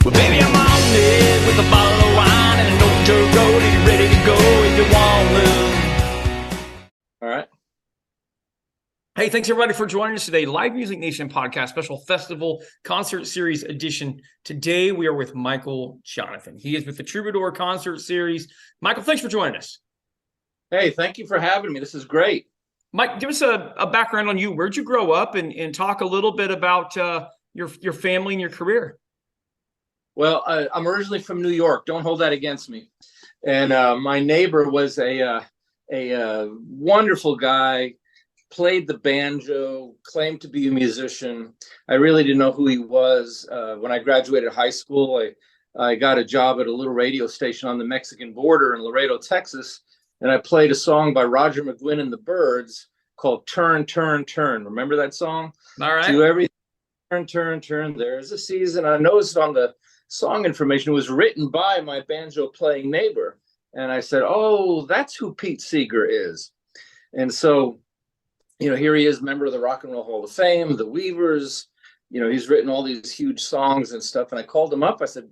Well, baby, I'm on it with a bottle of wine and an old dirt road, and you're ready to go if you want to. All right. Hey, thanks everybody for joining us today. Live Music Nation podcast, special festival concert series edition. Today we are with Michael Johnathon. He is with the Troubadour concert series. Michael, thanks for joining us. Hey, thank you for having me. This is great. Mike, give us a background on you. Where'd you grow up, and talk a little bit about your family and your career. Well, I'm originally from New York. Don't hold that against me. And my neighbor was a wonderful guy. Played the banjo, claimed to be a musician. I really didn't know who he was. When I graduated high school, I got a job at a little radio station on the Mexican border in Laredo, Texas, and I played a song by Roger McGuinn and the Byrds called Turn, Turn, Turn. Remember that song? All right. To everything, turn, turn, turn, there's a season. I noticed on the song information it was written by my banjo playing neighbor. And I said, oh, that's who Pete Seeger is. And so, here he is, member of the Rock and Roll Hall of Fame, the Weavers. He's written all these huge songs and stuff. And I called him up. I said,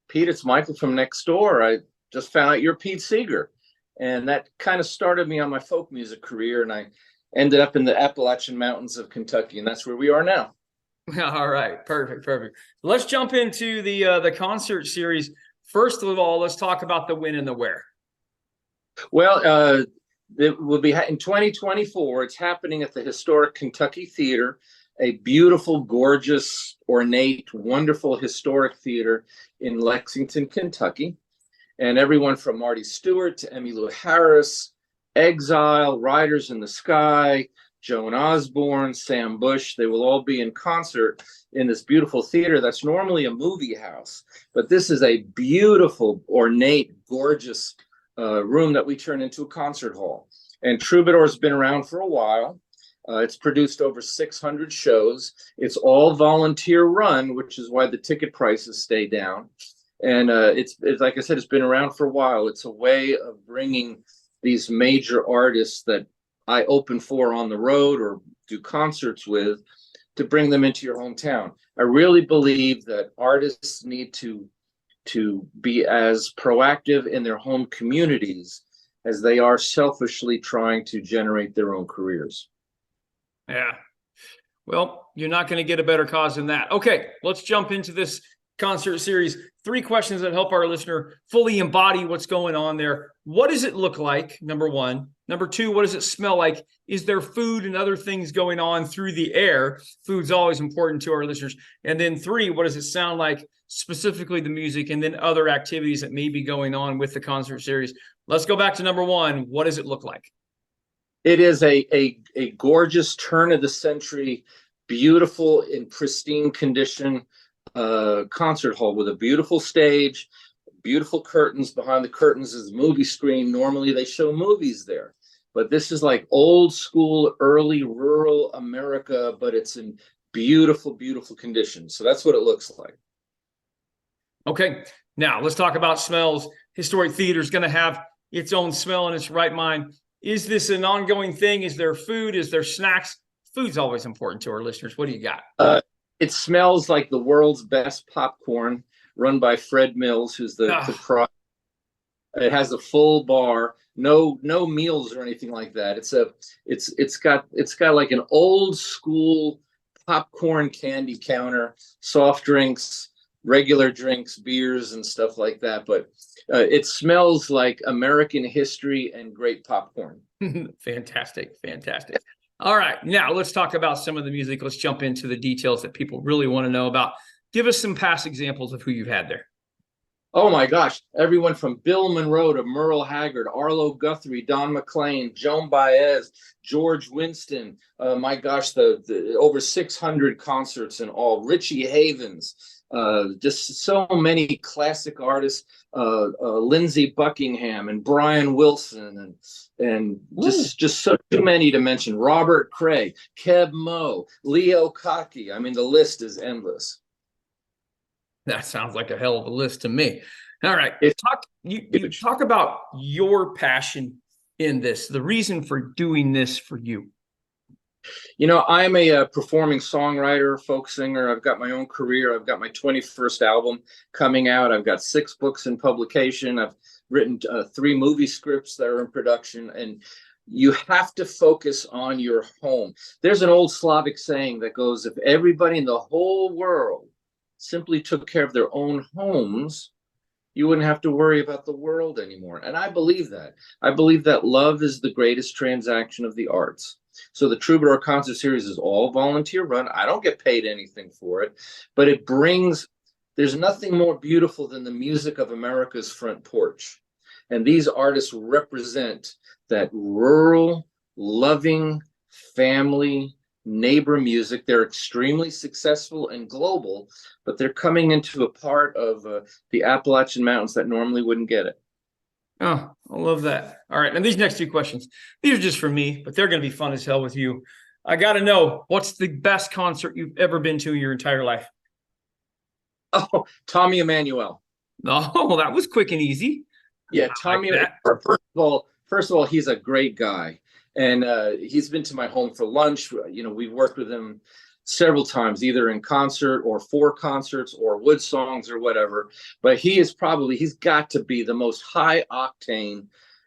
Pete, it's Michael from next door. I just found out you're Pete Seeger. And that kind of started me on my folk music career. And I ended up in the Appalachian Mountains of Kentucky. And that's where we are now. All right. Perfect. Let's jump into the concert series. First of all, let's talk about the when and the where. Well, it will be in 2024. It's happening at the historic Kentucky Theater, a beautiful, gorgeous, ornate, wonderful historic theater in Lexington, Kentucky. And everyone from Marty Stewart to Emmylou Harris, Exile, Riders in the Sky, Joan Osborne, Sam Bush, they will all be in concert in this beautiful theater that's normally a movie house. But this is a beautiful, ornate, gorgeous room that we turn into a concert hall. And Troubadour's been around for a while. It's produced over 600 shows. It's all volunteer run, which is why the ticket prices stay down. And it's like I said, it's been around for a while. It's a way of bringing these major artists that I open for on the road or do concerts with to bring them into your hometown. I really believe that artists need to be as proactive in their home communities as they are selfishly trying to generate their own careers. Yeah. Well, you're not going to get a better cause than that. Okay, let's jump into this concert series. 3 questions that help our listener fully embody what's going on there. What does it look like? Number 1. Number 2, what does it smell like? Is there food and other things going on through the air? Food's always important to our listeners. And then 3, what does it sound like? Specifically the music, and then other activities that may be going on with the concert series. Let's go back to number 1. What does it look like? It is a gorgeous turn of the century, beautiful in pristine condition concert hall with a beautiful stage, beautiful curtains. Behind the curtains is a movie screen. Normally they show movies there, but this is like old school, early rural America, but it's in beautiful, beautiful condition. So that's what it looks like. Okay, now let's talk about smells. Historic Theater is going to have its own smell in its right mind. Is this an ongoing thing? Is there food? Is there snacks? Food's always important to our listeners. What do you got? It smells like the world's best popcorn, run by Fred Mills, who's the pro. It has a full bar, no meals or anything like that. It's got like an old school popcorn candy counter, soft drinks, regular drinks, beers and stuff like that. But it smells like American history and great popcorn. Fantastic. All right, now let's talk about some of the music. Let's jump into the details that people really want to know about. Give us some past examples of who you've had there. Oh my gosh, everyone from Bill Monroe to Merle Haggard, Arlo Guthrie, Don McLean, Joan Baez, George Winston. My gosh, the over 600 concerts in all. Richie Havens, just so many classic artists. Lindsey Buckingham and Brian Wilson and just so too many to mention. Robert Cray, Keb Mo, Leo Cocky. I mean, the list is endless. That sounds like a hell of a list to me. All right. You talk about your passion in this, the reason for doing this for you. I'm a performing songwriter, folk singer. I've got my own career. I've got my 21st album coming out. I've got 6 books in publication. I've written 3 movie scripts that are in production. And you have to focus on your home. There's an old Slavic saying that goes, if everybody in the whole world simply took care of their own homes, you wouldn't have to worry about the world anymore. And I believe that. I believe that love is the greatest transaction of the arts. So the Troubadour Concert Series is all volunteer run. I don't get paid anything for it, but there's nothing more beautiful than the music of America's front porch. And these artists represent that rural, loving, family, neighbor music. They're extremely successful and global, but they're coming into a part of the Appalachian Mountains that normally wouldn't get it. Oh, I love that. All right. And these next 2 questions, these are just for me, but they're going to be fun as hell with you. I got to know, what's the best concert you've ever been to in your entire life? Oh, Tommy Emmanuel. Oh, that was quick and easy. Yeah, Tommy. First of all, he's a great guy. And he's been to my home for lunch. We've worked with him several times, either in concert or for concerts or wood songs or whatever. But he's got to be the most high octane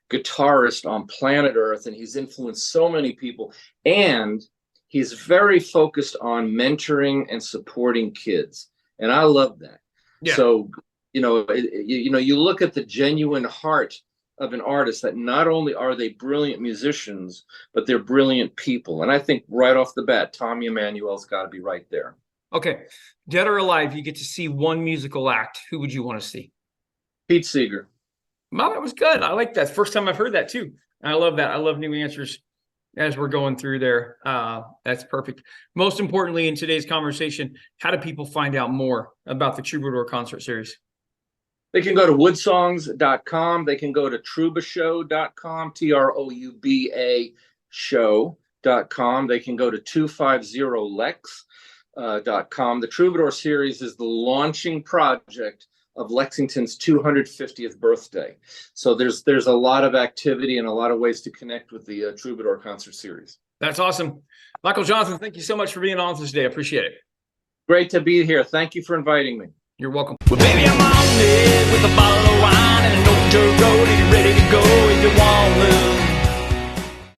guitarist on planet Earth. And he's influenced so many people. And he's very focused on mentoring and supporting kids. And I love that. Yeah. So, you look at the genuine heart of an artist, that not only are they brilliant musicians, but they're brilliant people. And I think right off the bat, Tommy Emmanuel's got to be right there. Okay. Dead or alive, you get to see one musical act. Who would you want to see? Pete Seeger. Wow, that was good. I like that. First time I've heard that too. I love that. I love new answers as we're going through there. That's perfect. Most importantly, in today's conversation, how do people find out more about the Troubadour Concert Series? They can go to woodsongs.com. They can go to troubashow.com, TROUBA show.com. They can go to 250lex.com. The Troubadour Series is the launching project of Lexington's 250th birthday. So there's a lot of activity and a lot of ways to connect with the Troubadour Concert Series. That's awesome. Michael Johnathon, thank you so much for being on today. I appreciate it. Great to be here. Thank you for inviting me. You're welcome. Well, baby, I'm on it with a bottle of wine and an old dirt road. Are you ready to go if you want to?